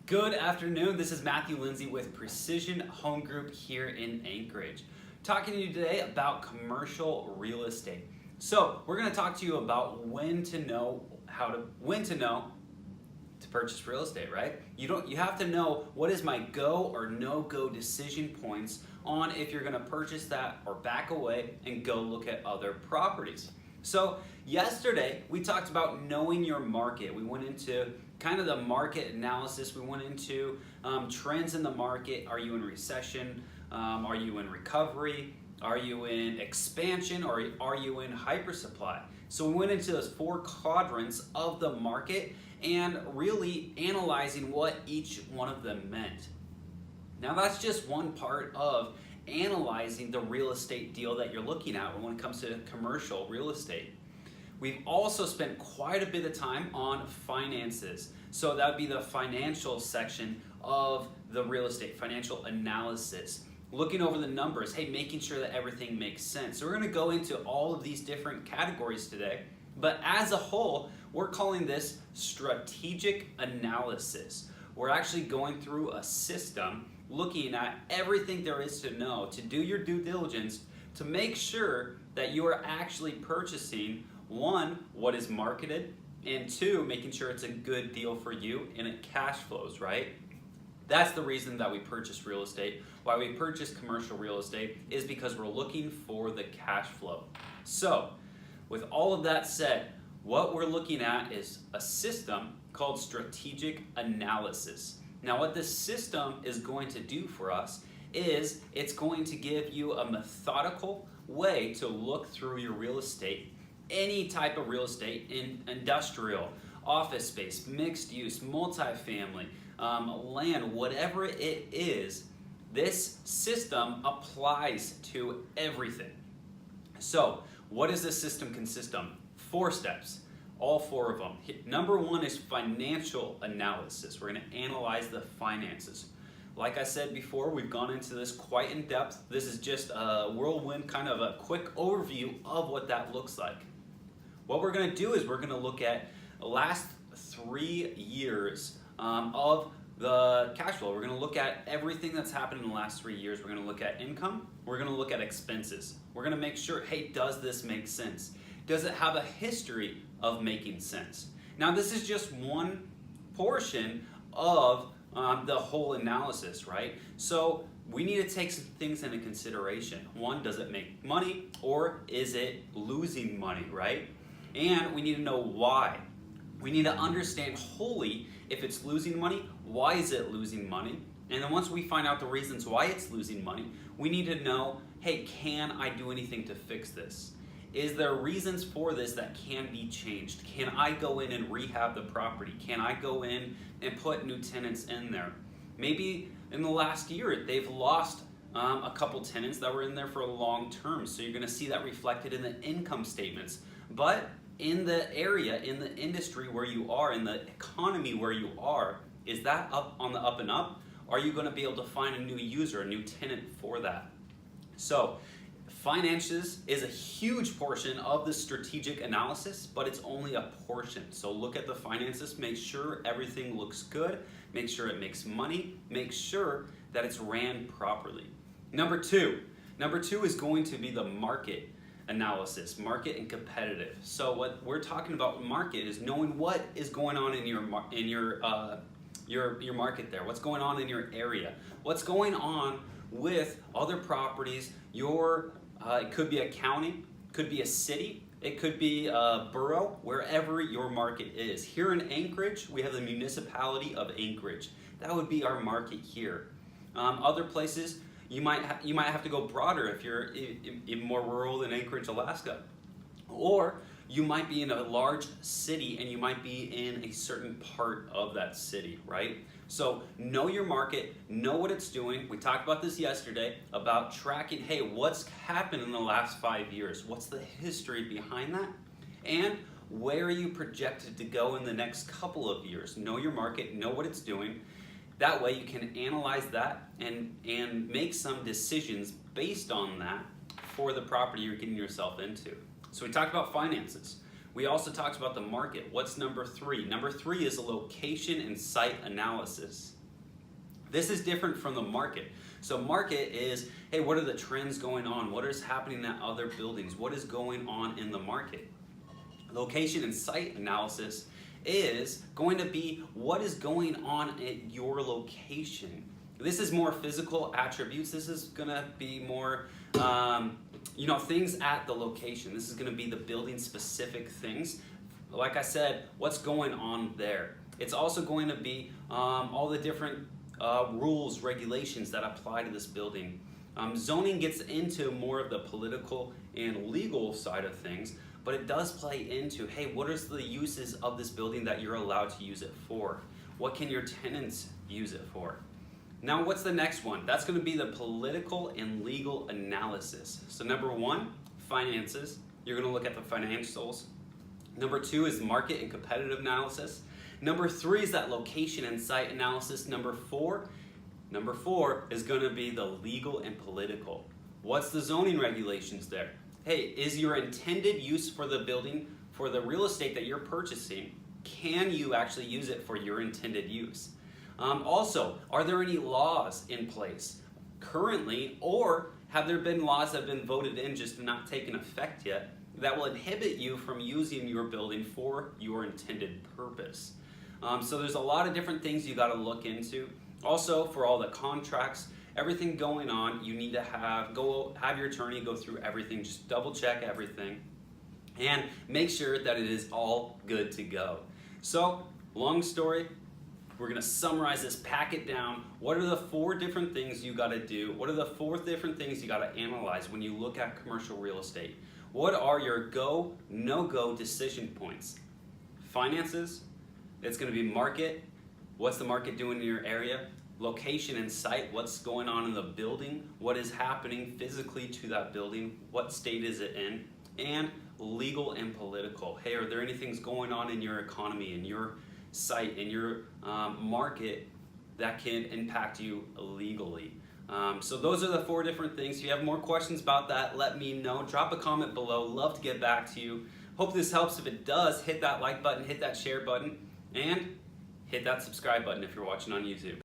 Good afternoon, this is Matthew Lindsay with Precision Home Group here in Anchorage. Talking to you today about commercial real estate. So we're going to talk to you about when to know to purchase real estate, right? You have to know what is my go or no-go decision points on if you're going to purchase that or back away and go look at other properties. So yesterday we talked about knowing your market. We went into kind of the market analysis. We went into trends in the market. Are you in recession? Are you in recovery? Are you in expansion, or are you in hypersupply? So we went into those four quadrants of the market and really analyzing what each one of them meant. Now that's just one part of analyzing the real estate deal that you're looking at when it comes to commercial real estate. We've also spent quite a bit of time on finances. So that would be the financial section of the real estate, financial analysis. Looking over the numbers, hey, making sure that everything makes sense. So we're going to go into all of these different categories today. But as a whole, we're calling this strategic analysis. We're actually going through a system looking at everything there is to know, to do your due diligence, to make sure that you are actually purchasing, one, what is marketed, and two, making sure it's a good deal for you and it cash flows, right? That's the reason that we purchase real estate. Why we purchase commercial real estate is because we're looking for the cash flow. So, with all of that said, what we're looking at is a system called strategic analysis. Now, what this system is going to do for us is it's going to give you a methodical way to look through your real estate, any type of real estate, in industrial, office space, mixed use, multifamily, land, whatever it is. This system applies to everything. So, what does this system consist of? 4 steps, all 4 of them. Number 1 is financial analysis. We're going to analyze the finances. Like I said before, we've gone into this quite in depth. This is just a whirlwind, kind of a quick overview of what that looks like. What we're going to do is we're going to look at the last 3 years of the cash flow. We're going to look at everything that's happened in the last 3 years. We're going to look at income. We're going to look at expenses. We're going to make sure, hey, does this make sense? Does it have a history of making sense? Now, this is just one portion of the whole analysis, right? So we need to take some things into consideration. One, does it make money, or is it losing money, right? And we need to know why. We need to understand wholly if it's losing money, why is it losing money? And then once we find out the reasons why it's losing money, we need to know, hey, can I do anything to fix this? Is there reasons for this that can be changed? Can I go in and rehab the property? Can I go in and put new tenants in there? Maybe in the last year, they've lost a couple tenants that were in there for a long term. So you're gonna see that reflected in the income statements. But in the area, in the industry where you are, in the economy where you are, is that up on the up and up? Are you gonna be able to find a new user, a new tenant for that? So, finances is a huge portion of the strategic analysis, but it's only a portion. So look at the finances, make sure everything looks good, make sure it makes money, make sure that it's ran properly. Number two is going to be the market analysis, market and competitive. So what we're talking about market is knowing what is going on in your market there, what's going on in your area, what's going on with other properties, it could be a county, could be a city, it could be a borough, wherever your market is. Here in Anchorage, we have the municipality of Anchorage. That would be our market here. Other places, you might have to go broader if you're even more rural than Anchorage, Alaska. Or you might be in a large city and you might be in a certain part of that city, right? So know your market, know what it's doing. We talked about this yesterday about tracking, hey, what's happened in the last 5 years? What's the history behind that? And where are you projected to go in the next couple of years? Know your market, know what it's doing. That way you can analyze that and make some decisions based on that for the property you're getting yourself into. So we talked about finances. We also talked about the market. What's number 3? Number 3 is a location and site analysis. This is different from the market. So market is, hey, what are the trends going on? What is happening at other buildings? What is going on in the market? Location and site analysis is going to be what is going on at your location. This is more physical attributes. This is going to be more, things at the location. This is going to be the building specific things. Like I said, what's going on there. It's also going to be all the different rules, regulations that apply to this building. Zoning gets into more of the political and legal side of things, but it does play into, hey, what is the uses of this building that you're allowed to use it for? What can your tenants use it for? Now, what's the next one? That's going to be the political and legal analysis. So number one, finances. You're going to look at the financials. Number two is market and competitive analysis. Number three is that location and site analysis. Number four is going to be the legal and political. What's the zoning regulations there? Hey, is your intended use for the building, for the real estate that you're purchasing, can you actually use it for your intended use? Also, are there any laws in place currently, or have there been laws that have been voted in just not taken effect yet that will inhibit you from using your building for your intended purpose? So there's a lot of different things you got to look into. Also, for all the contracts, everything going on, you need to have your attorney go through everything, just double check everything, and make sure that it is all good to go. So, long story, we're going to summarize this, pack it down. What are the 4 different things you got to do? What are the 4 different things you got to analyze when you look at commercial real estate? What are your go, no-go decision points? Finances, it's going to be market. What's the market doing in your area? Location and site, what's going on in the building? What is happening physically to that building? What state is it in? And legal and political. Hey, are there any things going on in your economy, in your site, in your market that can impact you legally? So those are the 4 different things. If you have more questions about that, let me know. Drop a comment below. Love to get back to you. Hope this helps. If it does, hit that like button, hit that share button, and hit that subscribe button if you're watching on YouTube.